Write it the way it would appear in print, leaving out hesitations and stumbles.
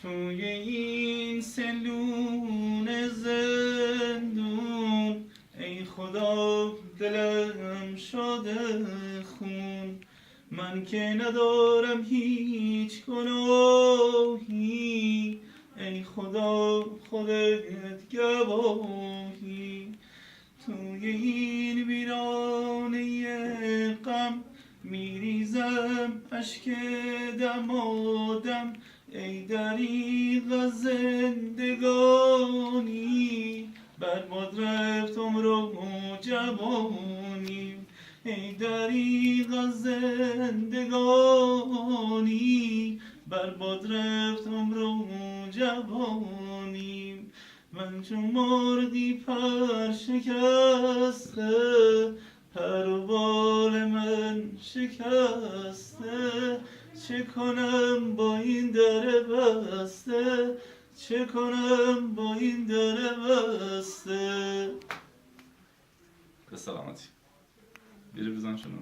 توی این سلون زندون ای خدا دلم شده خون، من که ندارم هیچ گناهی، ای خدا خودت گواهی. توی این ویرانه غم میریزم اشک دمادم، ای دریغ زندگانی برباد رفت عمر و جوانی. ای دریغ زندگانی برباد رفت عمر و جوانی. من چون مردی پر شکسته، پر و بال من شکسته، چه کنم با این در بسته، چه کنم با این در بسته. به سلامتی. بیرو بزن شنو.